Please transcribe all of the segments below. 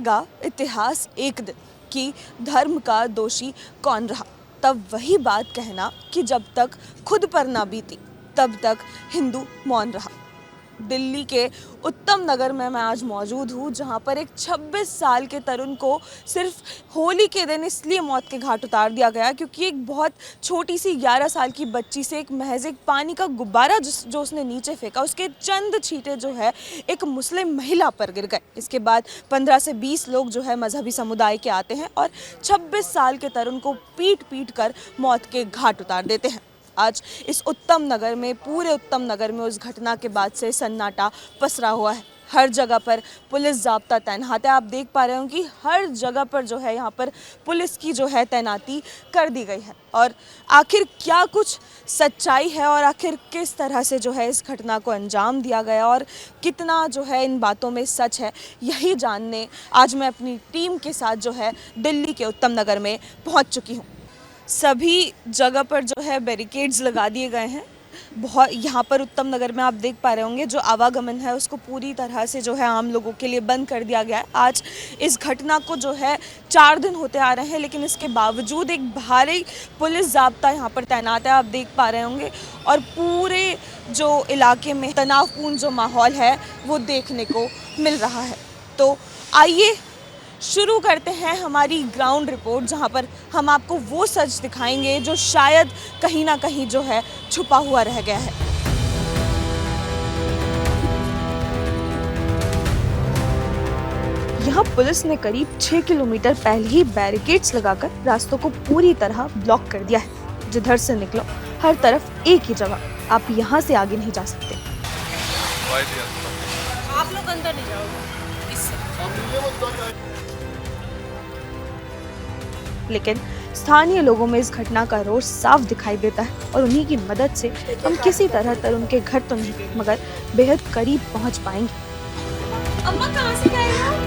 पूछेगा इतिहास एक दिन कि धर्म का दोषी कौन रहा, तब वही बात कहना कि जब तक खुद पर ना बीती तब तक हिंदू मौन रहा। दिल्ली के उत्तम नगर में मैं आज मौजूद हूँ, जहाँ पर एक 26 साल के तरुण को सिर्फ होली के दिन इसलिए मौत के घाट उतार दिया गया क्योंकि एक बहुत छोटी सी 11 साल की बच्ची से एक महज एक पानी का गुब्बारा जो उसने नीचे फेंका, उसके चंद छींटे जो है एक मुस्लिम महिला पर गिर गए। इसके बाद 15 से 20 लोग जो है मजहबी समुदाय के आते हैं और 26 साल के तरुण को पीट पीट कर मौत के घाट उतार देते हैं। आज इस उत्तम नगर में, पूरे उत्तम नगर में उस घटना के बाद से सन्नाटा पसरा हुआ है। हर जगह पर पुलिस जाब्ता तैनात है। आप देख पा रहे हो कि हर जगह पर जो है यहाँ पर पुलिस की जो है तैनाती कर दी गई है। और आखिर क्या कुछ सच्चाई है और आखिर किस तरह से जो है इस घटना को अंजाम दिया गया और कितना जो है इन बातों में सच है, यही जानने आज मैं अपनी टीम के साथ जो है दिल्ली के उत्तम नगर में पहुँच चुकी हूँ। सभी जगह पर जो है बैरिकेड्स लगा दिए गए हैं। बहुत यहाँ पर उत्तम नगर में आप देख पा रहे होंगे जो आवागमन है उसको पूरी तरह से जो है आम लोगों के लिए बंद कर दिया गया है। आज इस घटना को जो है 4 दिन होते आ रहे हैं, लेकिन इसके बावजूद एक भारी पुलिस जाब्ता यहाँ पर तैनात है, आप देख पा रहे होंगे। और पूरे जो इलाके में तनावपूर्ण जो माहौल है वो देखने को मिल रहा है। तो आइए शुरू करते हैं हमारी ग्राउंड रिपोर्ट, जहां पर हम आपको वो सच दिखाएंगे जो शायद कहीं ना कहीं जो है छुपा हुआ रह गया है। यहाँ पुलिस ने करीब 6 किलोमीटर पहले ही बैरिकेड्स लगाकर रास्तों को पूरी तरह ब्लॉक कर दिया है। जिधर से निकलो हर तरफ एक ही जगह, आप यहाँ से आगे नहीं जा सकते। आप लोग अंदर नहीं जाओगे इससे। लेकिन स्थानीय लोगों में इस घटना का रोष साफ दिखाई देता है और उन्हीं की मदद से हम किसी तरह तरुण के घर तो नहीं मगर बेहद करीब पहुंच पाएंगे। अम्मा कहां से गए हो?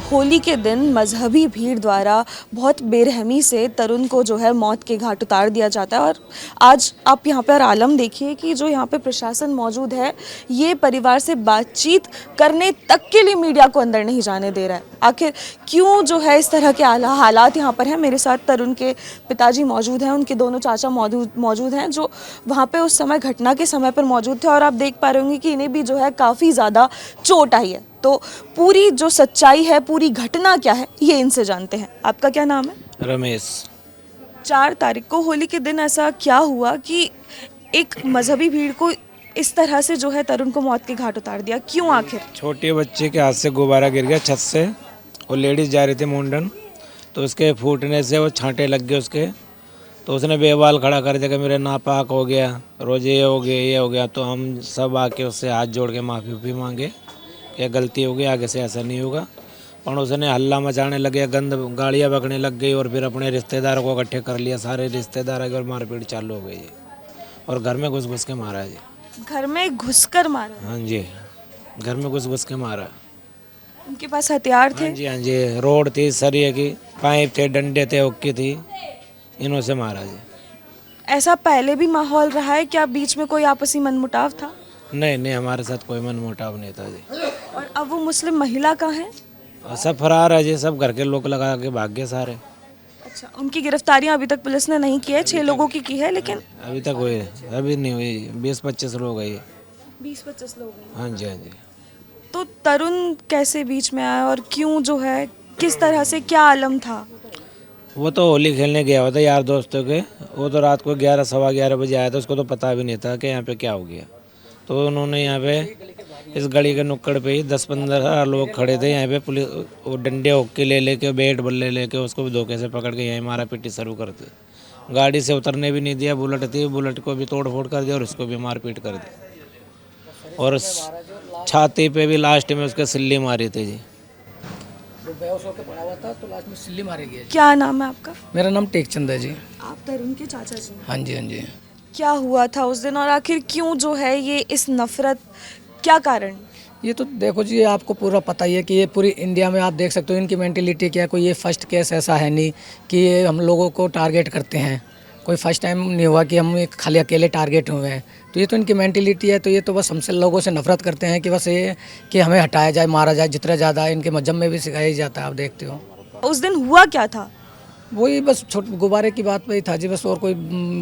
होली के दिन मजहबी भीड़ द्वारा बहुत बेरहमी से तरुण को जो है मौत के घाट उतार दिया जाता है। और आज आप यहाँ पर आलम देखिए कि जो यहाँ पे प्रशासन मौजूद है ये परिवार से बातचीत करने तक के लिए मीडिया को अंदर नहीं जाने दे रहा है। आखिर क्यों जो है इस तरह के हालात यहाँ पर हैं। मेरे साथ तरुण के पिताजी मौजूद हैं, उनके दोनों चाचा मौजूद हैं जो वहाँ पे उस समय घटना के समय पर मौजूद थे। और आप देख पा रहे होंगे कि इन्हें भी जो है काफ़ी ज़्यादा चोट आई है। तो पूरी जो सच्चाई है, पूरी घटना क्या है, ये इनसे जानते हैं। आपका क्या नाम है? रमेश। 4 तारीख को होली के दिन ऐसा क्या हुआ कि एक मजहबी भीड़ को इस तरह से जो है तरुण को मौत के घाट उतार दिया, क्यों आखिर? छोटे बच्चे के हाथ से गुब्बारा गिर गया छत से और लेडीज जा रही थी मुंडन, तो उसके फूटने से वो छांटे लग गए उसके, तो उसने बेवाल खड़ा कर दिया कि मेरे नापाक हो गया, रोज़ ये हो गया। तो हम सब आके उससे हाथ जोड़ के माफ़ी मांगे, ये गलती हो गई, आगे से ऐसा नहीं होगा। और उसने हल्ला मचाने लगे, गंद गाड़ियाँ बकने लग गई और फिर अपने रिश्तेदारों को इकट्ठे कर लिया, सारे रिश्तेदार आगे और मारपीट चालू हो गई है। और घर में घुस के मारा जी। घर में घुसकर मारा? हाँ जी, घर में घुस के मारा। उनके पास हथियार थे? हाँ जी, रोड थी, सरिये की पाइप थे, डंडे थे, हुक्की थी, इन्हों से मारा जी। ऐसा पहले भी माहौल रहा है क्या? बीच में कोई आपसी मनमुटाव था? नहीं, हमारे साथ कोई मनमुटाव नहीं था जी। और अब वो मुस्लिम महिला कहाँ है? और सब फरार है जी, सब घर के लोग लगा के भाग गए सारे। अच्छा, उनकी गिरफ्तारियां अभी तक पुलिस ने नहीं की है? 6 लोगों की है, लेकिन अभी तक हुई, अभी नहीं हुई। 20-25 लोग है ये। 20-25 लोग हैं। हाँ जी, हाँ जी। तो तरुण कैसे बीच में आया और क्यों जो है, किस तरह से, क्या आलम था? वो तो होली खेलने गया हुआ था यार दोस्तों के। वो तो रात को 11 सवा 11 बजे आया था, उसको तो पता भी नहीं था कि यहाँ पे क्या हो गया। तो उन्होंने यहाँ पे इस गली के नुक्कड़ पे ही 10-15 लोग खड़े थे यहाँ पे, पुलिस वो डंडे होक्के ले लेके, बैट बल्ले लेके उसको भी धोखे से पकड़ के यहीं मारा पीटी शुरू करते। गाड़ी से उतरने भी नहीं दिया, बुलेट थी, बुलेट को भी तोड़ फोड़ कर दिया और उसको भी मारपीट कर दी। और छाती पे भी लास्ट में उसके सिल्ली मारी थी जी। बेहोश होकर पड़ा हुआ था तो लास्ट में सिल्ली मारे गए। क्या नाम है आपका? मेरा नाम टेकचंद है जी। आप तरुण के चाचा जी? हाँ जी, हाँ जी। क्या हुआ था उस दिन और आखिर क्यों जो है ये इस नफरत, क्या कारण? ये तो देखो जी, आपको पूरा पता ही है कि ये पूरी इंडिया में आप देख सकते हो इनकी मेंटेलिटी क्या है। कोई ये फर्स्ट केस ऐसा है नहीं कि ये हम लोगों को टारगेट करते हैं। कोई फर्स्ट टाइम नहीं हुआ कि हम एक खाली अकेले टारगेट हुए हैं। तो ये तो इनकी मेंटेलिटी है। तो ये तो बस हमसे लोगों से नफरत करते हैं कि बस ये कि हमें हटाया जाए, मारा जाए। जितना ज़्यादा इनके मजहब में भी सिखाया ही जाता है, आप देखते हो। उस दिन हुआ क्या था? वही बस गुब्बारे की बात पे ही था जी, बस और कोई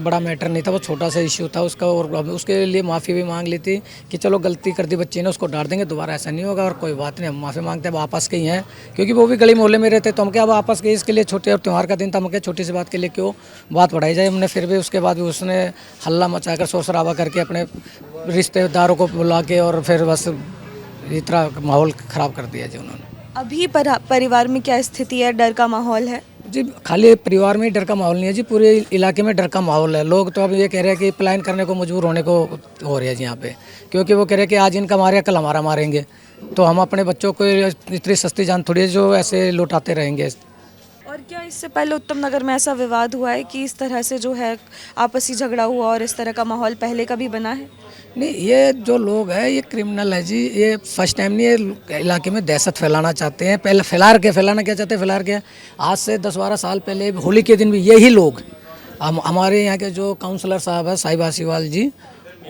बड़ा मैटर नहीं था। वो छोटा सा इश्यू था उसका, और अब उसके लिए माफ़ी भी मांग ली थी कि चलो गलती कर दी बच्ची ने, उसको डांट देंगे, दोबारा ऐसा नहीं होगा। और कोई बात नहीं, हम माफ़ी मांगते हैं। अब आपस के ही हैं, क्योंकि वो भी गली मोहल्ले में रहते। तो हम क्या अब आपस के इसके लिए, छोटे और त्यौहार का दिन था, हम क्या छोटी सी बात के लिए क्यों बात बढ़ाई जाए। हमने फिर भी उसके बाद भी उसने हल्ला मचा कर, शोर शराबा करके अपने रिश्तेदारों को बुला के और फिर बस इतना माहौल ख़राब कर दिया जी उन्होंने। अभी परिवार में क्या स्थिति है? डर का माहौल है? जी खाली परिवार में ही डर का माहौल नहीं है जी, पूरे इलाके में डर का माहौल है। लोग तो अब ये कह रहे हैं कि प्लान करने को मजबूर होने को हो रहे हैं जी यहाँ पे, क्योंकि वो कह रहे हैं कि आज इनका मारे कल हमारा मारेंगे। तो हम अपने बच्चों को इतनी सस्ती जान थोड़ी है जो ऐसे लुटाते रहेंगे। और क्या इससे पहले उत्तम नगर में ऐसा विवाद हुआ है कि इस तरह से जो है आपसी झगड़ा हुआ और इस तरह का माहौल पहले कभी बना है? नहीं, ये जो लोग हैं ये क्रिमिनल है जी। ये फर्स्ट टाइम नहीं, ये इलाके में दहशत फैलाना चाहते हैं। पहले फैलाना क्या चाहते हैं, फैला के आज से 10-12 साल पहले होली के दिन भी यही लोग हमारे यहाँ के जो काउंसलर साहब है साहिब आसीवाल जी,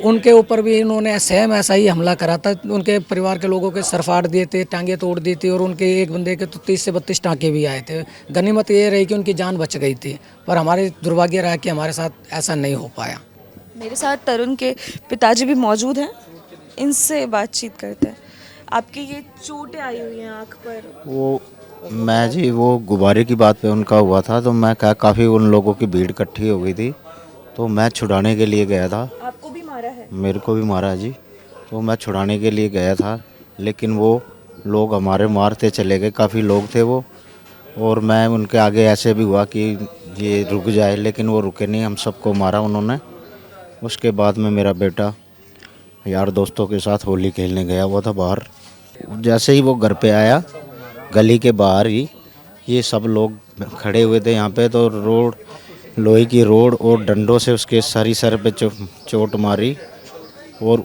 उनके ऊपर भी इन्होंने सेम ऐसा ही हमला करा था। उनके परिवार के लोगों के सर फाड़ दिए थे, टांगे तोड़ दी थी, और उनके एक बंदे के तो 30 से 32 टाँके भी आए थे। गनीमत ये रही कि उनकी जान बच गई थी, पर हमारे दुर्भाग्य रहा कि हमारे साथ ऐसा नहीं हो पाया। मेरे साथ तरुण के पिताजी भी मौजूद हैं, इनसे बातचीत करते हैं। आपकी ये चोटें आई हुई हैं आँख पर। वो मैं जी वो गुब्बारे की बात पे उनका हुआ था, तो मैं काफ़ी उन लोगों की भीड़ इकट्ठी हो गई थी, तो मैं छुड़ाने के लिए गया था। आपको भी मारा है? मेरे को भी मारा जी, तो मैं छुड़ाने के लिए गया था, लेकिन वो लोग हमारे मारते चले गए। काफ़ी लोग थे वो, और मैं उनके आगे ऐसे भी हुआ कि ये रुक जाए, लेकिन वो रुके नहीं, हम सबको मारा उन्होंने। उसके बाद में मेरा बेटा यार दोस्तों के साथ होली खेलने गया हुआ था बाहर। जैसे ही वो घर पे आया, गली के बाहर ही ये सब लोग खड़े हुए थे यहाँ पे, तो रोड लोहे की रोड और डंडों से उसके सारी सर पे चोट मारी। और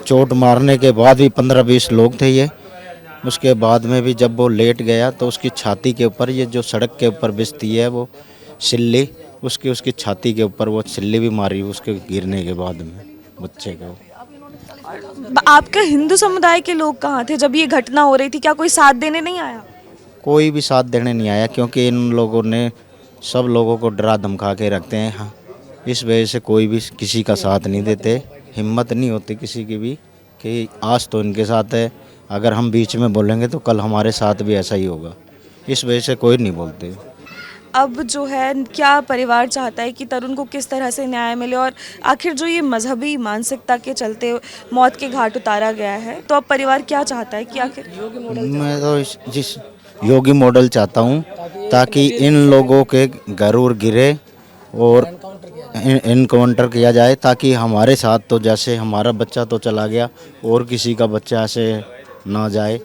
चोट मारने के बाद भी 15-20 लोग थे ये। उसके बाद में भी जब वो लेट गया तो उसकी छाती के ऊपर, ये जो सड़क के ऊपर बिछती है वो सिल्ली, उसकी छाती के ऊपर वो सिल्ली भी मारी उसके गिरने के बाद में बच्चे को। आपके हिंदू समुदाय के लोग कहाँ थे जब ये घटना हो रही थी? क्या कोई साथ देने नहीं आया? कोई भी साथ देने नहीं आया, क्योंकि इन लोगों ने सब लोगों को डरा धमका के रखते हैं। हाँ, इस वजह से कोई भी किसी का साथ नहीं देते। हिम्मत नहीं होती किसी की भी कि आज तो इनके साथ है, अगर हम बीच में बोलेंगे तो कल हमारे साथ भी ऐसा ही होगा। इस वजह से कोई नहीं बोलते। अब जो है क्या परिवार चाहता है कि तरुण को किस तरह से न्याय मिले, और आखिर जो ये मजहबी मानसिकता के चलते मौत के घाट उतारा गया है, तो अब परिवार क्या चाहता है कि आखिर? मैं तो जिस योगी मॉडल चाहता हूँ, ताकि इन लोगों के गरूर गिरे और इनकाउंटर किया जाए, ताकि हमारे साथ तो जैसे हमारा बच्चा तो चला गया और किसी का बच्चा ऐसे ना जाए।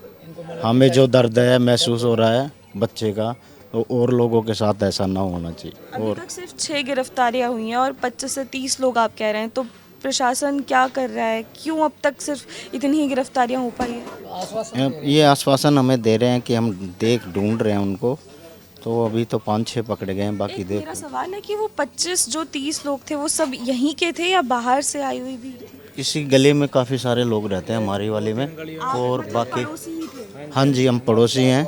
हमें जो दर्द है महसूस हो रहा है बच्चे का, तो और लोगों के साथ ऐसा ना होना चाहिए। अभी और तक सिर्फ 6 गिरफ्तारियां हुई हैं और 25 से 30 लोग आप कह रहे हैं, तो प्रशासन क्या कर रहा है? क्यों अब तक सिर्फ इतनी ही गिरफ्तारियां हो पाई है? ये आश्वासन हमें दे रहे हैं कि हम ढूंढ रहे हैं उनको, तो अभी तो 5-6 पकड़े गए हैं, बाकी देख। मेरा सवाल है कि वो 25 जो 30 लोग थे वो सब यहीं के थे या बाहर से आई हुई भी थी? इसी गली में काफ़ी सारे लोग रहते हैं, हमारी वाली में, और बाकी पड़ोसी ही थे? हाँ जी, हम पड़ोसी हैं,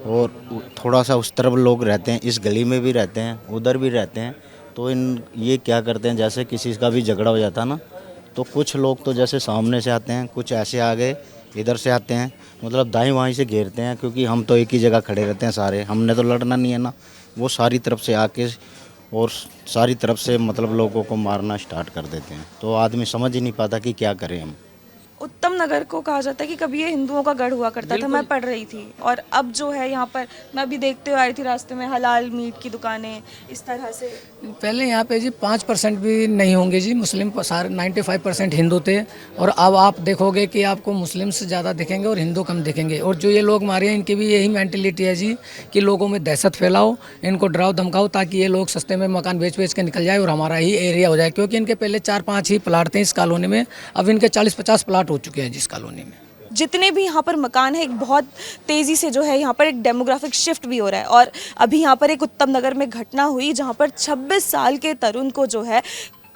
और थोड़ा सा उस तरफ लोग रहते हैं, इस गली में भी रहते हैं, उधर भी रहते हैं। तो ये क्या करते हैं, जैसे किसी का भी झगड़ा हो जाता है ना, तो कुछ लोग तो जैसे सामने से आते हैं, कुछ ऐसे आगे इधर से आते हैं, मतलब दाएं बाएं से घेरते हैं, क्योंकि हम तो एक ही जगह खड़े रहते हैं सारे, हमने तो लड़ना नहीं है ना। वो सारी तरफ से आके और सारी तरफ से मतलब लोगों को मारना स्टार्ट कर देते हैं, तो आदमी समझ ही नहीं पाता कि क्या करें हम। उत्तम नगर को कहा जाता है कि कभी ये हिंदुओं का गढ़ हुआ करता था, मैं पढ़ रही थी, और अब जो है यहाँ पर मैं अभी देखते हुए आई थी रास्ते में हलाल मीट की दुकानें इस तरह से। पहले यहाँ पे जी 5% भी नहीं होंगे जी मुस्लिम, सारे 95% हिंदू थे। और अब आप देखोगे कि आपको मुस्लिम से ज़्यादा दिखेंगे और हिंदू कम दिखेंगे। और जो ये लोग मारे हैं इनकी भी यही मेंटेलिटी है जी कि लोगों में दहशत फैलाओ, इनको डराओ धमकाओ, ताकि ये लोग सस्ते में मकान बेच के निकल जाए और हमारा ही एरिया हो जाए। क्योंकि इनके पहले 4-5 ही प्लाट थे इस कॉलोनी में, अब इनके 40-50 प्लाट हो चुके हैं जिस कॉलोनी में। जितने भी यहाँ पर मकान है, एक बहुत तेज़ी से जो है यहाँ पर एक डेमोग्राफिक शिफ्ट भी हो रहा है। और अभी यहाँ पर एक उत्तम नगर में घटना हुई जहाँ पर 26 साल के तरुण को जो है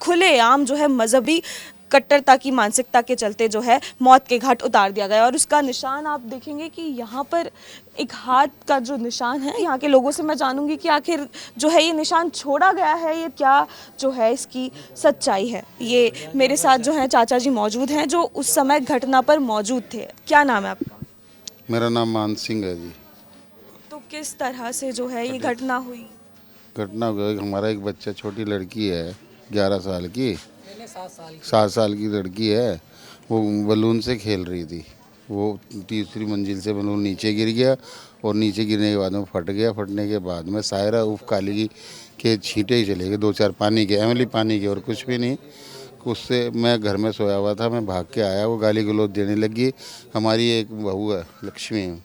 खुलेआम जो है मजहबी कट्टरता की मानसिकता के चलते जो है मौत के घाट उतार दिया गया। और उसका निशान आप देखेंगे कि यहाँ पर एक हाथ का जो निशान है, यहाँ के लोगों से मैं जानूंगी कि आखिर जो है ये निशान छोड़ा गया है, ये क्या जो है इसकी सच्चाई है। ये मेरे साथ जो है चाचा जी मौजूद हैं जो उस समय घटना पर मौजूद थे। क्या नाम है आपका? मेरा नाम मान सिंह है जी। तो किस तरह से जो है ये घटना हुई? घटना हुआ कि हमारा एक बच्चा, छोटी लड़की है 11 साल की, 7 साल की लड़की है, वो बलून से खेल रही थी। वो तीसरी मंजिल से बलून नीचे गिर गया और नीचे गिरने के बाद में फट गया। फटने के बाद में सायरा उफ काली के छींटे ही चले गए, 2-4 पानी के, एमली पानी के, और कुछ भी नहीं। उससे मैं घर में सोया हुआ था, मैं भाग के आया, वो गाली गलौज देने लगी। हमारी एक बहू है लक्ष्मी,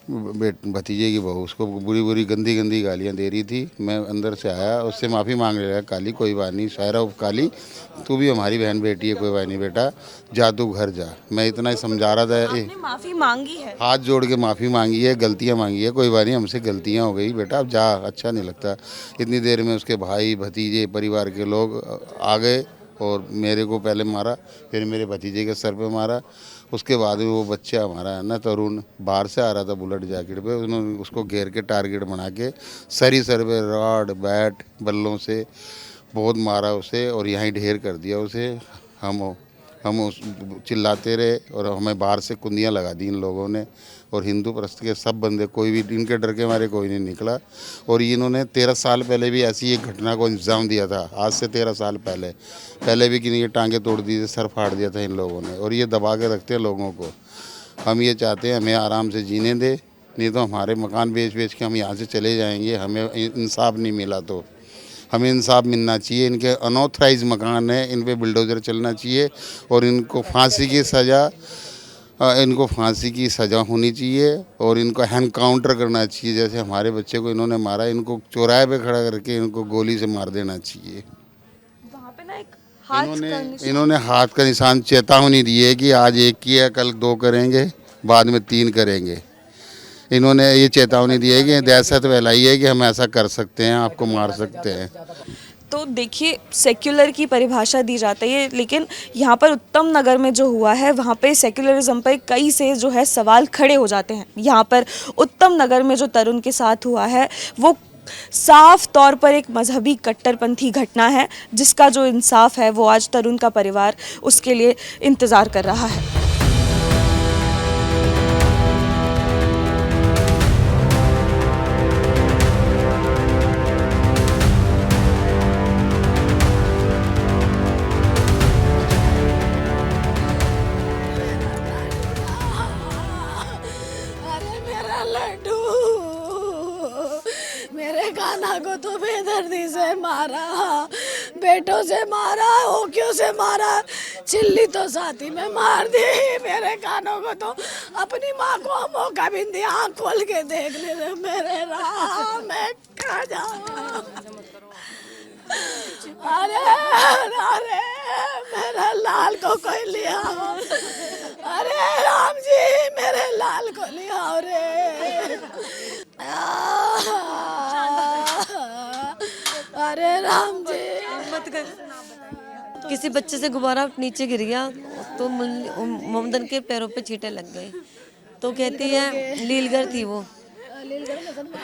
भतीजे की बहू, उसको बुरी बुरी गंदी गंदी गालियाँ दे रही थी। मैं अंदर से आया, उससे माफ़ी मांग रहा, काली कोई बात नहीं, सायरा उफ काली तू भी हमारी बहन बेटी है, कोई बात नहीं बेटा, जा तू घर जा। मैं इतना ही समझा रहा था। आपने माफ़ी मांगी है? हाथ जोड़ के माफ़ी मांगी है, गलतियाँ मांगी है, कोई बात नहीं, हमसे गलतियाँ हो गई बेटा, अब जा, अच्छा नहीं लगता। इतनी देर में उसके भाई भतीजे परिवार के लोग आ गए और मेरे को पहले मारा, फिर मेरे भतीजे के सर पे मारा। उसके बाद वो बच्चा हमारा है ना तरुण, बाहर से आ रहा था बुलेट जैकेट पे, उन्होंने उसको घेर के टारगेट बना के सर पे रॉड बैट बल्लों से बहुत मारा उसे और यहीं ढेर कर दिया उसे। हम उस चिल्लाते रहे और हमें बाहर से कुंदियाँ लगा दी इन लोगों ने। और हिंदू प्रस्त के सब बंदे, कोई भी इनके डर के मारे कोई नहीं निकला। और इन्होंने 13 साल पहले भी ऐसी एक घटना को अंजाम दिया था, आज से 13 साल पहले भी किन्हीं के टांगे तोड़ दी थी, सर फाड़ दिया था इन लोगों ने। और ये दबा के रखते हैं लोगों को। हम ये चाहते हैं हमें आराम से जीने दे, नहीं तो हमारे मकान बेच के हम यहाँ से चले जाएंगे। हमें इंसाफ नहीं मिला तो हमें इंसाफ मिलना चाहिए। इनके अनऑथराइज मकान है, इन पे बुलडोज़र चलना चाहिए और इनको फांसी की सज़ा होनी चाहिए और इनको एनकाउंटर करना चाहिए। जैसे हमारे बच्चे को इन्होंने मारा, इनको चौराहे पे खड़ा करके इनको गोली से मार देना चाहिए। वहाँ पे ना एक हाथ का निशान। इन्होंने हाथ का निशान चेतावनी दी है कि आज 1 किया, कल 2 करेंगे, बाद में 3 करेंगे। इन्होंने ये चेतावनी दी है कि दहशत फैलाई है कि हम ऐसा कर सकते हैं, आपको मार सकते हैं। तो देखिए, सेक्युलर की परिभाषा दी जाती है, लेकिन यहाँ पर उत्तम नगर में जो हुआ है वहाँ पे सेक्युलरिज्म पर कई से जो है सवाल खड़े हो जाते हैं। यहाँ पर उत्तम नगर में जो तरुण के साथ हुआ है वो साफ तौर पर एक मजहबी कट्टरपंथी घटना है, जिसका जो इंसाफ है वो आज तरुण का परिवार उसके लिए इंतज़ार कर रहा है। मेरे कान्हा को तो बेदर्दी से मारा, बेटों से मारा, ओकियों से मारा, चिल्ली तो साथी में मार दी। मेरे कानों को तो अपनी माँ को मौका भी दिया, आँख खोल के देख ले मेरे राम, मैं कहाँ जाऊँ। अरे अरे मेरे लाल को कोई लिया, अरे राम जी मेरे लाल को लिया रे। अरे राम जी मत कर। किसी बच्चे से गुब्बारा नीचे गिर गया तो मोमदन के पैरों पे छींटे लग गए। तो कहती है लीलगर थी वो,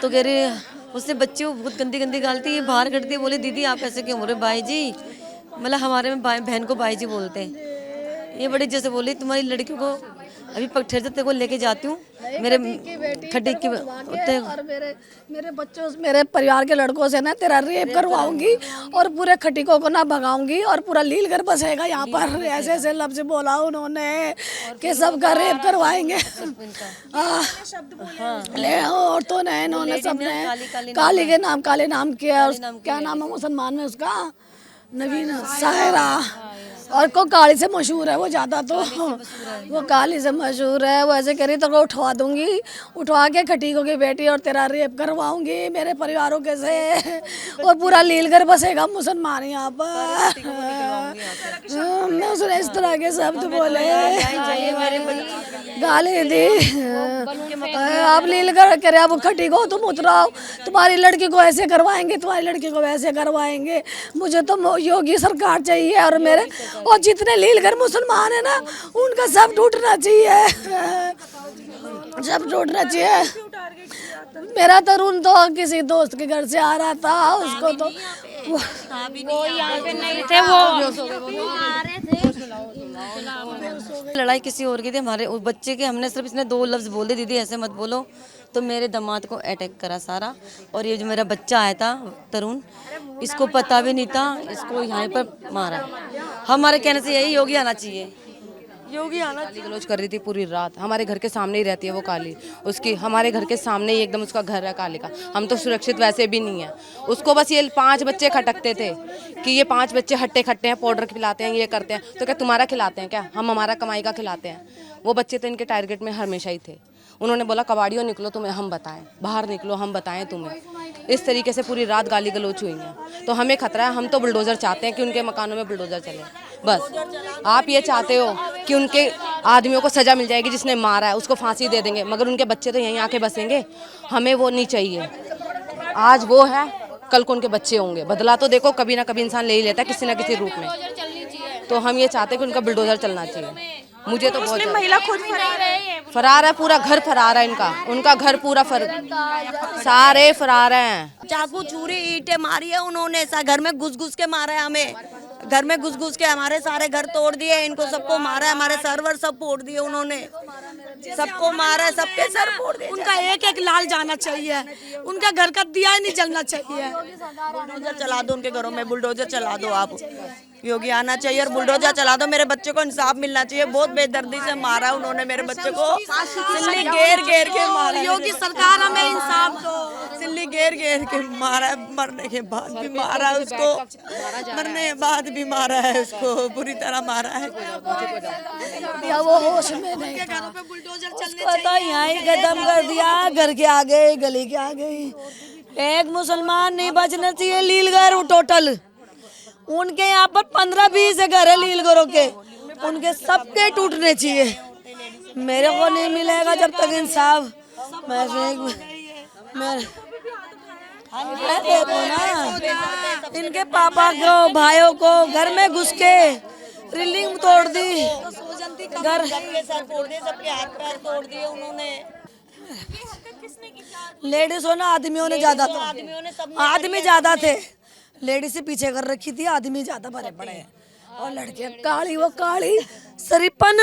तो कह रही उसने बच्चे को बहुत गंदी गंदी गालती, ये बाहर करती है। बोले दीदी आप ऐसे क्यों बोल रहे? भाई जी, मतलब हमारे में बहन को भाई जी बोलते हैं। ये बड़ी जैसे बोली तुम्हारी लड़की को अभी ठहर से तेरे को लेके जाती हूँ, मेरे खड्डी की और मेरे बच्चों मेरे परिवार के लड़कों से ना तेरा रेप करवाऊंगी और पूरे खटिकों को ना भगाऊंगी और पूरा लीलगर बसेगा यहाँ पर। ऐसे ऐसे लफ्ज बोला उन्होंने कि सबका रेप करवाएंगे। ले औरतों ने, इन्होंने सबने काली के नाम, काले नाम किया। और क्या नाम है मुसलमान में उसका? नवीन, सायरा। और को काली से मशहूर है वो ज़्यादा, तो वो काली से मशहूर है। वो ऐसे करी तो को उठवा दूंगी, उठवा के खटीकों की बेटी और तेरा रेप करवाऊंगी मेरे परिवारों के से, और पूरा लीलगर बसेगा मुसलमान यहाँ पर। मैं उसने इस तरह के शब्द बोले। गाली दी। आप लीलगढ़ करे, अब खटी को तुम उतराओ, तुम्हारी लड़की को ऐसे करवाएंगे, तुम्हारी लड़की को वैसे करवाएंगे। मुझे तो योगी सरकार चाहिए और मेरे और जितने लीलगढ़ मुसलमान है ना उनका सब टूटना चाहिए, सब टूटना चाहिए। मेरा तरुण तो किसी दोस्त के घर से आ रहा था, उसको तो वो यहाँ पे नहीं थे, लड़ाई किसी और की थी, हमारे उस बच्चे के। हमने सिर्फ इसने 2 लफ्ज़ बोले, दीदी ऐसे मत बोलो, तो मेरे दामाद को अटैक करा सारा। और ये जो मेरा बच्चा आया था तरुण, इसको पता भी नहीं था, इसको यहाँ पर मारा। हमारे कहने से यही योगी आना चाहिए, योगी आना। गाली गलौज कर रही थी पूरी रात, हमारे घर के सामने ही रहती है वो काली, उसकी हमारे घर के सामने ही एकदम उसका घर है काली का। हम तो सुरक्षित वैसे भी नहीं है। उसको बस ये 5 बच्चे खटकते थे कि ये 5 बच्चे हट्टे खट्टे हैं, पाउडर खिलाते हैं, ये करते हैं। तो क्या तुम्हारा खिलाते हैं क्या? हम हमारा कमाई का खिलाते हैं। वो बच्चे तो इनके टारगेट में हमेशा ही थे। उन्होंने बोला कबाड़ियों निकलो, तुम्हें हम बताएं, बाहर निकलो, हम बताएं तुम्हें। इस तरीके से पूरी रात गाली गलौज हुई है। तो हमें खतरा है, हम तो बुलडोज़र चाहते हैं कि उनके मकानों में बुलडोज़र चले। बस आप ये चाहते हो कि उनके आदमियों को सज़ा मिल जाएगी, जिसने मारा है उसको फांसी दे देंगे, मगर उनके बच्चे तो यहीं आके बसेंगे। हमें वो नहीं चाहिए। आज वो है, कल को उनके बच्चे होंगे। बदला तो देखो कभी ना कभी इंसान ले ही लेता है किसी ना किसी रूप में। तो हम ये चाहते हैं कि उनका बुलडोज़र चलना चाहिए। मुझे तो बहुत महिला खुद फरार है, पूरा घर फरार है इनका, उनका घर पूरा सारे फरार हैं। चाकू छुरी ईंटें मारी है उन्होंने, घर में घुस के मारा है हमें, घर में घुस के हमारे सारे घर तोड़ दिए, इनको सबको मारा है, हमारे सर्वर सब फोड़ दिए उन्होंने, सबको मारा है, सबके सर फोड़ दिए। उनका एक लाल जाना चाहिए, उनका घर का दिया नहीं जलना चाहिए। बुलडोजर चला दो उनके घरों में, बुलडोजर चला दो आप। योगी आना चाहिए और बुलडोजर चला दो। मेरे बच्चे को इंसाफ मिलना चाहिए। बहुत बेदर्दी से मारा उन्होंने मेरे बच्चे को, सिल्ली घेर के मारा। योगी सरकार हमें इंसाफ दो। सिल्ली घेर के मारा, मरने के बाद भी मारा उसको, मरने के बाद भी मारा है उसको, बुरी तरह मारा है। या वो होश में नहीं था, उसको तो यहाँ ही खत्म कर दिया, घर के आगे, गली के आगे। एक मुसलमान नहीं बचना चाहिए लीलगढ़ टोटल। उनके यहाँ पर 15-20 घर है लीलगढ़ों के, उनके सबके टूटने चाहिए। मेरे को नहीं मिलेगा जब तक इंसाफ। मैं देखो ना, इनके पापा को, भाइयों को घर में घुस के रिलिंग तोड़ दी, घर तोड़ दिए, सबके हाथ पैर तोड़ दिए उन्होंने। लेडीज हो ना, आदमियों ने ज्यादा, आदमी ज्यादा थे, लेडीज से पीछे कर रखी थी, आदमी ज्यादा भरे पड़े हैं। और लड़के काली, वो काली सरीपन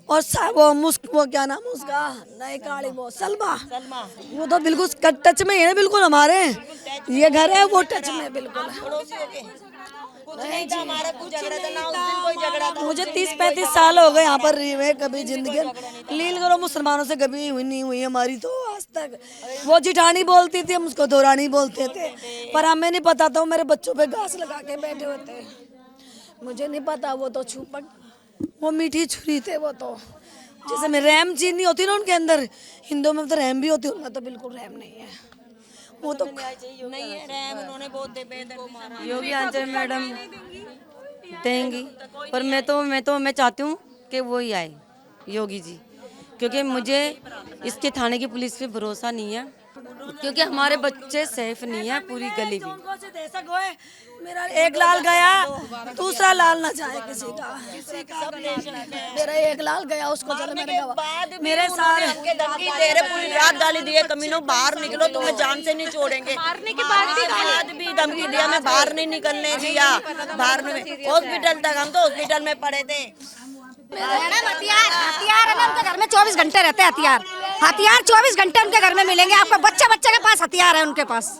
और वो क्या नाम उसका, नए काली, वो सलमा, वो तो बिल्कुल टच में है, बिल्कुल हमारे ये घर है वो टच में बिल्कुल। मुझे 30-35 साल हो गए यहाँ पर रही हुए, कभी जिंदगी लीलगढ़ मुसलमानों से कभी हुई नहीं हुई हमारी तो आज तक। वो जिठानी बोलती थी, हम उसको दौरानी बोलते थे, पर हमें नहीं पता था वो मेरे बच्चों पे घास लगा के बैठे होते। मुझे नहीं पता, वो तो छुपक, वो मीठी छुरी थे। वो तो जैसे में रैम चीज नहीं होती ना उनके अंदर, हिंदुओं में तो रैम भी होती है, उनमें तो बिल्कुल रैम नहीं है। वो तो नहीं है रैम, उन्होंने बहुत योगी आंचल मैडम देंगी, पर मैं चाहती हूँ कि वो ही आए, योगी जी, क्योंकि मुझे इसके थाने की पुलिस पे भरोसा नहीं है, क्योंकि हमारे बच्चे सेफ नहीं है, पूरी गली भी। मेरा एक लाल गया, दूसरा लाल ना जाए किसी का, मेरा एक लाल गया, उसको चलो मेरे सारे धमकी दे रहे, पूरी रात गाली दिए, कमीनों बाहर निकलो, तुम्हें जान से नहीं छोड़ेंगे। मारने के बाद भी धमकी दिया, मैं बाहर नहीं निकलने दिया, बाहर में हॉस्पिटल तक, हम तो हॉस्पिटल में पड़े थे। हथियार है ना उनके घर में, 24 घंटे रहते हैं हथियार 24 घंटे उनके घर में मिलेंगे आपको। बच्चे के पास हथियार है उनके पास।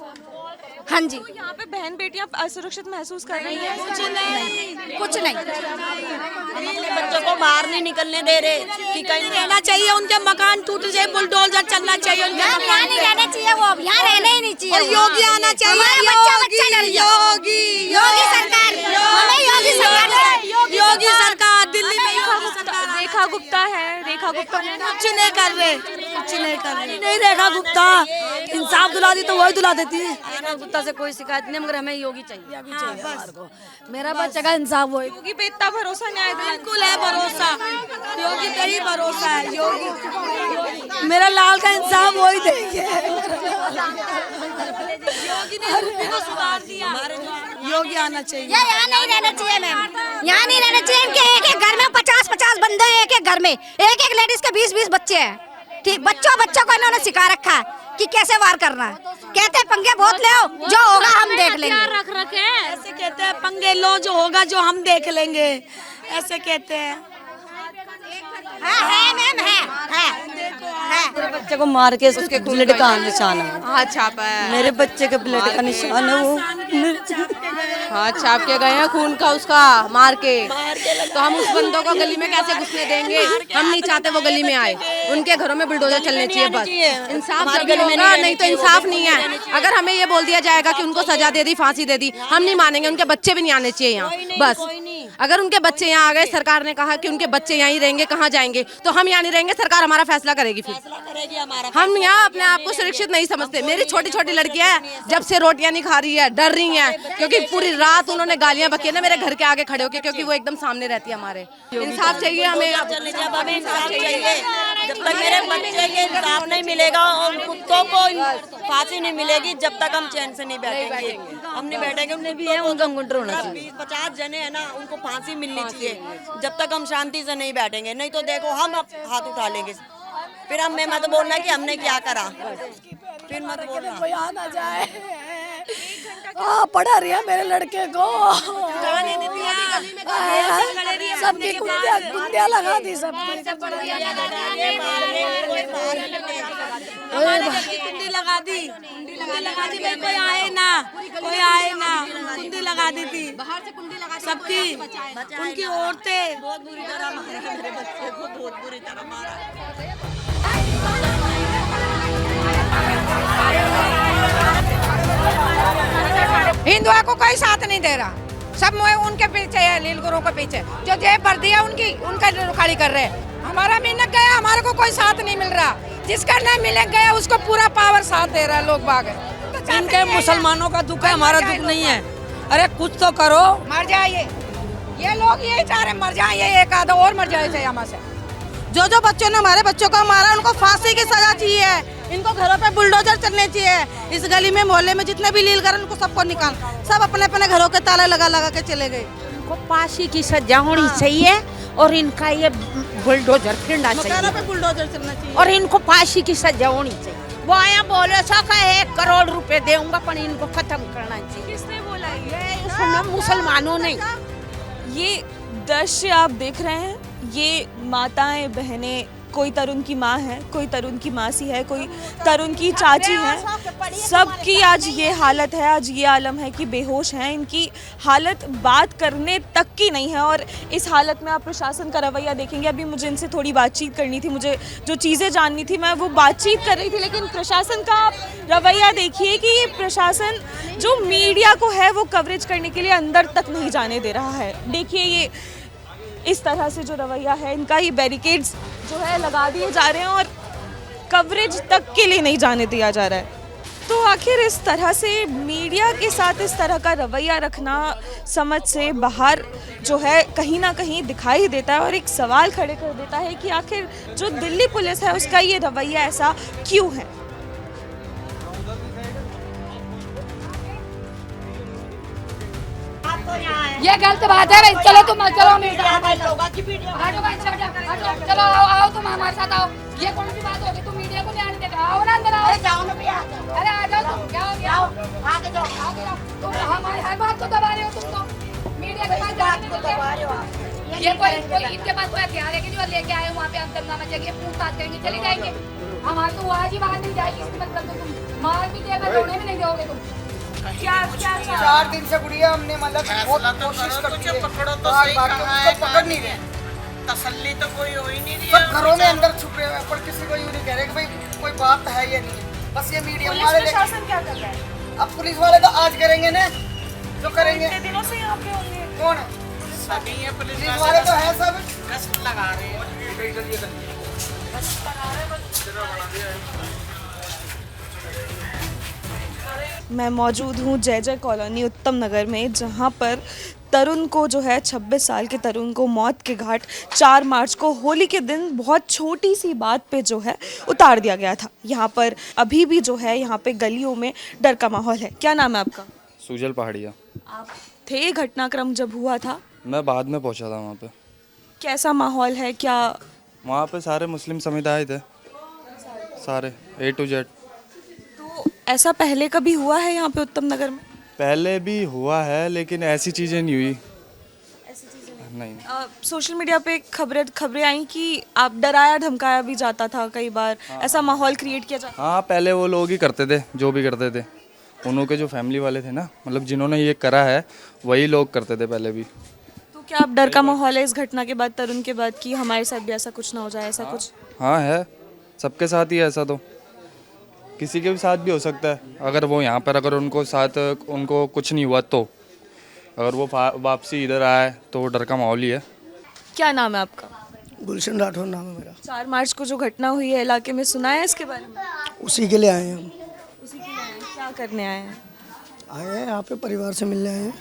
हाँ जी, तो यहाँ पे बहन बेटियां असुरक्षित महसूस कर रही हैं? कुछ नहीं। बच्चों को बाहर नहीं निकलने दे रहे कि कहीं रहना चाहिए, उनके मकान टूट जाए, बुलडोजर चलना चाहिए, उनके यहाँ नहीं रहने चाहिए, वो अब यहाँ रहने ही नहीं चाहिए। योगी आना चाहिए, योगी सरकार, हमें योगी सरकार, योगी सरकार दिल्ली में रेखा गुप्ता है, रेखा रेखा गुप्ता कुछ नहीं कर रहे, कुछ नहीं कर रहे। नहीं रेखा गुप्ता इंसाफ दिला दी तो वही दिला देती। रेखा गुप्ता से कोई शिकायत नहीं, मगर हमें योगी चाहिए। मेरा बच्चे का इंसाफ वही। योगी पे इतना भरोसा न्याय दिलाने बिल्कुल है भरोसा, योगी पे ही भरोसा है। योगी मेरा लाल का इंसाफ वही देंगे। योगी आना चाहिए। ये यहाँ नहीं रहना चाहिए मैम, यहाँ नहीं रहना चाहिए। इनके एक एक घर में 50-50 बंदे हैं, एक एक घर में एक एक लेडीज के 20-20 बच्चे हैं। ठीक, बच्चों को इन्होंने सिखा रखा है कि कैसे वार करना है। कहते हैं पंगे बहुत ले आओ, जो होगा हम देख लेंगे। रख रखे ऐसे कहते हैं, पंगे लो जो होगा जो हम देख लेंगे, ऐसे कहते हैं। है मैम, है। मेरे बच्चे को मार के उसके ब्लड का निशान है। हाँ छापा है, मेरे बच्चे के ब्लड का निशान है वो। हाँ छाप के गए हैं खून का उसका मार के। तो हम उस बंदों को गली में कैसे घुसने देंगे? हम नहीं चाहते वो गली में आए। उनके घरों में बुलडोजर चलने चाहिए बस। इंसाफ जब होगा, नहीं तो इंसाफ नहीं है। अगर हमें ये बोल दिया जाएगा कि उनको सजा दे दी, फांसी दे दी, हम नहीं मानेंगे। उनके बच्चे भी नहीं आने चाहिए यहाँ बस। अगर उनके बच्चे यहाँ आ गए, सरकार ने कहा कि उनके बच्चे यहाँ ही रहेंगे, कहाँ जाएंगे? तो हम यहाँ नहीं रहेंगे, सरकार हमारा फैसला करेगी। फिर हम यहाँ अपने आप को सुरक्षित नहीं समझते। मेरी छोटी छोटी लड़कियां हैं, जब से रोटियां नहीं खा रही है, डर रही हैं, क्योंकि पूरी रात उन्होंने गालियां बकी ना मेरे घर के आगे खड़े होके, क्योंकि वो एकदम सामने रहती है हमारे। इंसाफ चाहिए हमें। जब तक मेरे बच्चे के इंसाफ नहीं मिलेगा और कुत्तों को फांसी नहीं मिलेगी, जब तक हम चैन से नहीं बैठेंगे। हम नहीं बैठेंगे। उन्हें भी है, उनका मुंडर होना चाहिए। 50 जने हैं ना, उनको फांसी मिलनी चाहिए। जब तक हम शांति से नहीं बैठेंगे, नहीं तो देखो हम अब हाथ उठा लेंगे। फिर हमें मत बोलना कि हमने क्या करा, फिर मत बोलना। कोई आ ना जाए। पढ़ा रही है मेरे लड़के को, सबकी कुंडिया लगा दी, सबकी कुंडी लगा दी, कोई आए ना, कोई आए ना, कुंडी लगा दी थी सबकी। उनकी औरतें बहुत बुरी तरह मारा मेरे बच्चे को, बहुत बुरी तरह मारा। हिंदुओं को कोई साथ नहीं दे रहा, सब उनके पीछे है, लील गुरुओं के पीछे। जो जेब भर दिया उनकी, उनका रुखाड़ी कर रहे हैं। हमारा मिलक गया, हमारे को कोई साथ नहीं मिल रहा। जिसका नहीं मिलक गया उसको पूरा पावर साथ दे रहा है लोग बाग। इनके मुसलमानों का दुख है, हमारा दुख नहीं है। अरे कुछ तो करो। मर जाइए, ये लोग यही चाह रहे मर जाए, ये एक आधा और मर जाए यहाँ से। जो बच्चों ने हमारे बच्चों को मारा, उनको फांसी की सजा चाहिए। इनको घरों पे बुलडोजर चलने चाहिए। इस गली में मोहल्ले में जितने भी लील कर, उनको सबको निकाल, सब अपने अपने घरों के ताले लगा लगा के चले गए। इनको फांसी की सजा होनी चाहिए और इनका ये बुलडोजर फिरना चाहिए, पे बुलडोजर चलना चाहिए और इनको फांसी की सजा होनी चाहिए। वो आया बोले सका 1 करोड़ रुपए दूंगा, पर इनको खत्म करना चाहिए। किसने बोला ये? मुसलमानों ने। ये दृश्य आप देख रहे हैं, ये माताएं बहनें, कोई तरुण की माँ है, कोई तरुण की मासी है, कोई तरुण की चाची है, सबकी आज ये हालत है, आज ये आलम है कि बेहोश हैं। इनकी हालत बात करने तक की नहीं है। और इस हालत में आप प्रशासन का रवैया देखेंगे। अभी मुझे इनसे थोड़ी बातचीत करनी थी, मुझे जो चीज़ें जाननी थी मैं वो बातचीत कर रही थी, लेकिन प्रशासन का आप रवैया देखिए कि ये प्रशासन जो मीडिया को है वो कवरेज करने के लिए अंदर तक नहीं जाने दे रहा है। देखिए ये इस तरह से जो रवैया है इनका, ये बैरिकेड्स जो है लगा दिए जा रहे हैं और कवरेज तक के लिए नहीं जाने दिया जा रहा है। तो आखिर इस तरह से मीडिया के साथ इस तरह का रवैया रखना समझ से बाहर जो है कहीं ना कहीं दिखाई देता है और एक सवाल खड़े कर देता है कि आखिर जो दिल्ली पुलिस है उसका ये रवैया ऐसा क्यों है। ये गलत बात है भाई। चलो तुम चलो, चलो आओ तुम हमारे साथ आओ। ये कौन सी बात होगी? तुम मीडिया को ध्यान देते आओ ना, अंदर आओ। अरे आ जाओ तुम, क्या हो आगे जाओ, आगे जाओ। तुम हमारी हर बात को दबा रहे हो, तुम तो मीडिया के पास जाने को दबा रहे हो। ये कोई इनके पास कोई हथियार है कि जो लेके आए वहाँ पे हम दंगा मचाएंगे, पूछताछ करेंगे, चले जाएंगे। हमारे तो आज ही बात नहीं जाएगी, इसकी मतलब तो तुम मार भी देगा, रोने भी नहीं दोगे तुम। क्या 4 दिन से गुड़िया हमने मतलब बहुत कोशिश करती है, पकड़ो तो सही कहां है, पकड़ नहीं रहे। तसल्ली तो कोई हो ही नहीं रही है। सब घरों में अंदर छुपे हुए, पर किसी को यूं नहीं कह रहे कि भाई कोई बात है या नहीं है। बस ये मीडिया वाले प्रशासन क्या कर रहा है? अब पुलिस वाले तो आज करेंगे ना, जो करेंगे। कितने दिनों से यहाँ पे होंगे? कौन है? सभी है पुलिस वाले तो है, सब गश्त लगा रहे हैं। मैं मौजूद हूँ जय जय कॉलोनी उत्तम नगर में, जहाँ पर तरुण को जो है 26 साल के तरुण को मौत के घाट 4 मार्च को होली के दिन बहुत छोटी सी बात पे जो है उतार दिया गया था। यहाँ पर अभी भी जो है यहाँ पे गलियों में डर का माहौल है। क्या नाम है आपका? सूजल पहाड़िया। आप थे घटनाक्रम जब हुआ था? मैं बाद में पहुंचा था वहाँ पे। कैसा माहौल है? क्या वहाँ पे सारे मुस्लिम समुदाय थे, सारे A to Z। तो ऐसा पहले कभी हुआ है यहाँ पे उत्तम नगर में? पहले भी हुआ है लेकिन ऐसी चीज़ें नहीं हुई। नहीं। सोशल मीडिया पे खबरें आई कि आप डराया धमकाया भी जाता था कई बार, ऐसा माहौल क्रिएट किया जाता? हाँ, पहले वो लोग ही करते थे जो भी करते थे, उन्हों के जो फैमिली वाले थे ना, मतलब जिन्होंने ये करा है वही लोग करते थे पहले भी। तो क्या आप डर का माहौल है इस घटना के बाद, तरुण के बाद, कि हमारे साथ भी ऐसा कुछ ना हो जाए, ऐसा कुछ? हाँ है, सबके साथ ही है ऐसा, तो किसी के भी साथ भी हो सकता है। अगर वो यहाँ पर अगर उनको कुछ नहीं हुआ तो अगर वो वापसी इधर आए तो डर का माहौल ही है। क्या नाम है आपका? गुलशन राठौर नाम है मेरा। 4 मार्च को जो घटना हुई है इलाके में, सुना है इसके बारे में? उसी के लिए आए हैं हम। उसी के लिए आए हैं? क्या करने आए हैं? आए हैं यहाँ पे परिवार से मिलने आए हैं,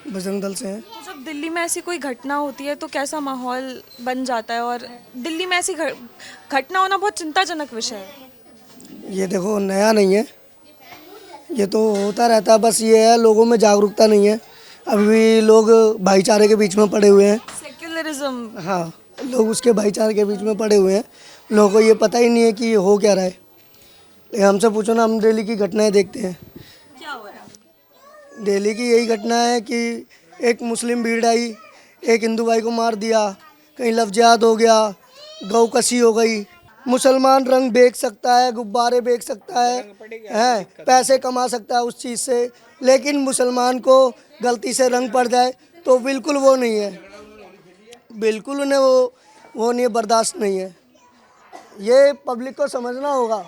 बजरंग दल से हैं। तो जब दिल्ली में ऐसी कोई घटना होती है तो कैसा माहौल बन जाता है, और दिल्ली में ऐसी घटना होना बहुत चिंताजनक विषय है। ये देखो नया नहीं है, ये तो होता रहता है, बस ये है लोगों में जागरूकता नहीं है। अभी भी लोग भाईचारे के बीच में पड़े हुए हैं। सेक्युलरिज्म। हाँ, लोग उसके भाईचारे के बीच में पड़े हुए हैं, लोगों को ये पता ही नहीं है कि ये हो क्या रहा है। लेकिन हमसे पूछो ना, हम दिल्ली की घटनाएं देखते हैं। क्या हो रहा है? दिल्ली की यही घटना है कि एक मुस्लिम भीड़ आई, एक हिंदू भाई को मार दिया, कहीं लफ्ज़ियात हो गया, गौ कसी हो गई। मुसलमान रंग बेच सकता है, गुब्बारे बेच सकता है, पैसे कमा सकता है उस चीज़ से, लेकिन मुसलमान को गलती से रंग पड़ जाए तो बिल्कुल वो नहीं है, बिल्कुल उन्हें वो नहीं, बर्दाश्त नहीं है। ये पब्लिक को समझना होगा।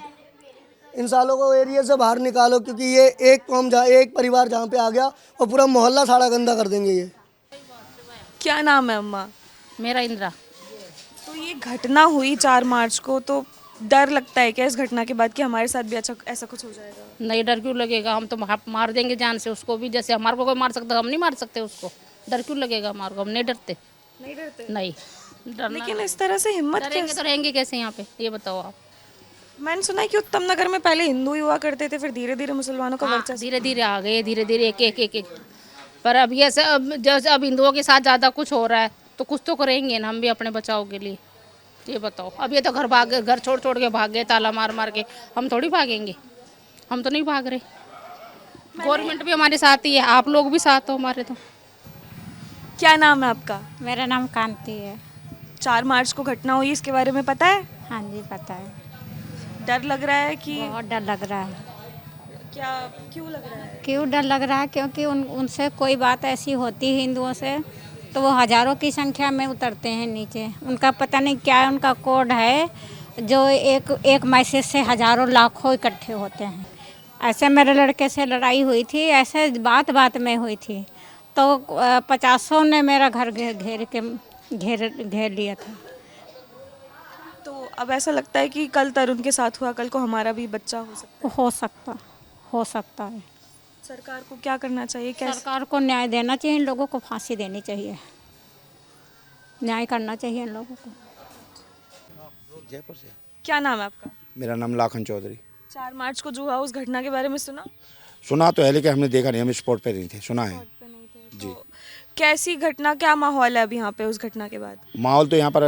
इन सालों को एरिया से बाहर निकालो, क्योंकि ये एक कौम एक परिवार जहाँ पे आ गया और पूरा मोहल्ला सारा गंदा कर देंगे ये। क्या नाम है अम्मा? मेरा इंदिरा। तो ये घटना हुई 4 मार्च को, तो डर लगता है क्या इस घटना के बाद कि हमारे साथ भी ऐसा कुछ हो जाएगा? नहीं, डर क्यों लगेगा? हम तो मार देंगे जान से उसको भी, जैसे हमारे को कोई मार सकता है, हम नहीं मार सकते उसको। डर क्यों लगेगा हमारे को? हम नहीं डरते। नहीं डरते? नहीं डरना। लेकिन इस तरह से हिम्मत डरेंगे तो रहेंगे कैसे यहाँ पे, ये बताओ आप। मैंने सुना है कि उत्तम नगर में पहले हिंदू ही हुआ करते थे, फिर धीरे धीरे मुसलमानों का वर्चस्व। धीरे धीरे आ गए, धीरे धीरे एक। पर अब ये सब जैसे अब हिंदुओं के साथ ज़्यादा कुछ हो रहा है तो कुछ तो करेंगे ना हम भी अपने बचाव के लिए, ये बताओ। अब ये तो घर छोड़ के भाग गए, ताला मार के। हम थोड़ी भागेंगे, हम तो नहीं भाग रहे। गवर्नमेंट भी हमारे साथ ही है, आप लोग भी साथ हो हमारे। तो क्या नाम है आपका? मेरा नाम कांति है। 4 मार्च को घटना हुई, इसके बारे में पता है? हाँ जी पता है। डर लग रहा है कि? बहुत डर लग रहा है। क्या, क्यों लग रहा है? क्यों डर लग रहा है? क्योंकि उनसे कोई बात ऐसी होती है हिंदुओं से तो वो हज़ारों की संख्या में उतरते हैं नीचे। उनका पता नहीं क्या है, उनका कोड है जो एक मैसेज से हज़ारों लाखों इकट्ठे होते हैं। ऐसे मेरे लड़के से लड़ाई हुई थी, ऐसे बात में हुई थी, तो 50 ने मेरा घर घेर लिया था। तो अब ऐसा लगता है कि कल तरुण के साथ हुआ, कल को हमारा भी बच्चा हो सकता है। सरकार को क्या करना चाहिए? सरकार को न्याय देना चाहिए, इन लोगों को फांसी देनी चाहिए, न्याय करना चाहिए इन लोगों को। जयपुर से। क्या नाम है आपका? मेरा नाम लाखन चौधरी। 4 मार्च को जो हुआ उस घटना के बारे में सुना तो है, लेकिन हमने देखा नहीं, हम स्पॉट पे नहीं थे, सुना है जी। तो कैसी घटना, क्या माहौल है अभी यहाँ पे उस घटना के बाद? माहौल तो यहाँ पर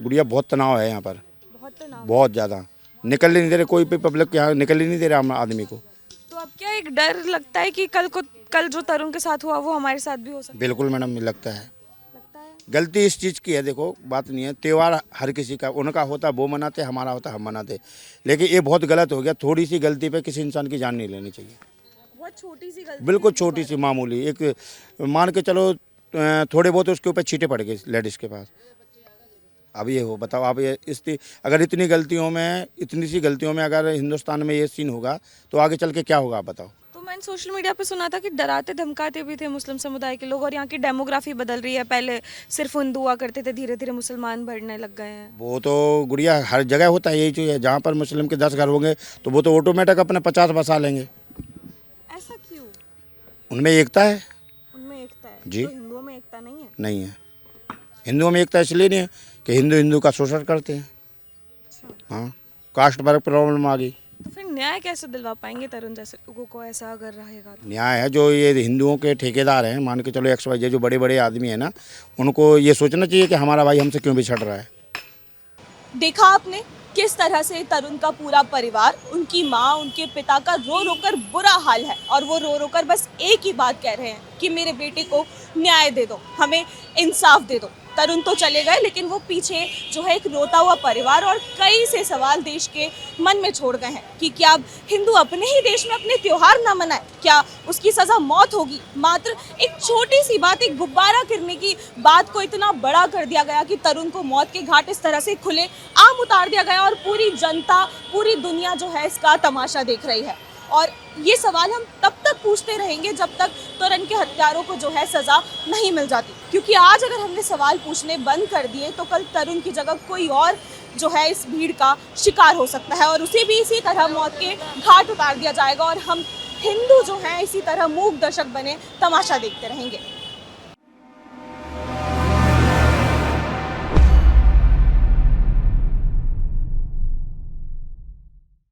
गुड़िया बहुत तनाव है, यहाँ पर बहुत ज़्यादा निकल ही नहीं दे रहे, कोई भी पब्लिक यहाँ निकल ही नहीं दे रहा आदमी को। तो अब क्या एक डर लगता है कि कल जो तरुण के साथ हुआ वो हमारे साथ भी हो सकता है? बिल्कुल मैडम, लगता है गलती इस चीज़ की है। देखो बात नहीं है, त्यौहार हर किसी का, उनका होता वो मनाते, हमारा होता हम मनाते, लेकिन ये बहुत गलत हो गया। थोड़ी सी गलती पे किसी इंसान की जान नहीं लेनी चाहिए। बहुत छोटी सी गलती, बिल्कुल छोटी सी मामूली, एक मान के चलो थोड़े बहुत उसके ऊपर छींटे पड़ गए लेडीज़ के पास। अब ये हो बताओ आप, ये अगर इतनी सी गलतियों में अगर हिंदुस्तान में ये सीन होगा तो आगे चल के क्या होगा आप बताओ। तो मैंने सोशल मीडिया पे सुना था कि डराते धमकाते भी थे मुस्लिम समुदाय के लोग, और यहाँ की डेमोग्राफी बदल रही है, पहले सिर्फ हिंदू हुआ करते थे, धीरे धीरे मुसलमान बढ़ने लग गए हैं। वो तो गुड़िया हर जगह होता है यही चीज़ है, जहाँ पर मुस्लिम के 10 घर होंगे तो वो तो ऑटोमेटिक अपने 50 बसा लेंगे। ऐसा क्यों? उनमें एकता है। उनमें एकता है जी। तो हिंदुओं में एकता नहीं है? नहीं है, हिंदुओं में एकता इसलिए नहीं है कि हिंदू का शोषण करते हैं। हाँ, कास्ट पर प्रॉब्लम आ गई। तो फिर न्याय कैसे दिलवा पाएंगे तरुण जैसे लोगों को, ऐसा अगर रहेगा तो? न्याय है जो ये हिंदुओं के ठेकेदार हैं, मान के चलो XYZ जो बड़े बड़े आदमी हैं ना, उनको ये सोचना चाहिए कि हमारा भाई हमसे क्यों बिछड़ रहा है। देखा आपने किस तरह से तरुण का पूरा परिवार, उनकी माँ, उनके पिता का रो रो कर बुरा हाल है, और वो रो रो कर बस एक ही बात कह रहे हैं कि मेरे बेटे को न्याय दे दो, हमें इंसाफ दे दो। तरुण तो चले गए, लेकिन वो पीछे जो है एक रोता हुआ परिवार और कई से सवाल देश के मन में छोड़ गए हैं कि क्या अब हिंदू अपने ही देश में अपने त्योहार ना मनाए? क्या उसकी सज़ा मौत होगी? मात्र एक छोटी सी बात, एक गुब्बारा गिरने की बात को इतना बड़ा कर दिया गया कि तरुण को मौत के घाट इस तरह से खुले आम उतार दिया गया, और पूरी जनता, पूरी दुनिया जो है इसका तमाशा देख रही है। और ये सवाल हम तब तक पूछते रहेंगे जब तक तरुण के हत्यारों को जो है सज़ा नहीं मिल जाती, क्योंकि आज अगर हमने सवाल पूछने बंद कर दिए तो कल तरुण की जगह कोई और जो है इस भीड़ का शिकार हो सकता है, और उसे भी इसी तरह मौत के घाट उतार दिया जाएगा, और हम हिंदू जो हैं इसी तरह मूक दर्शक बने तमाशा देखते रहेंगे।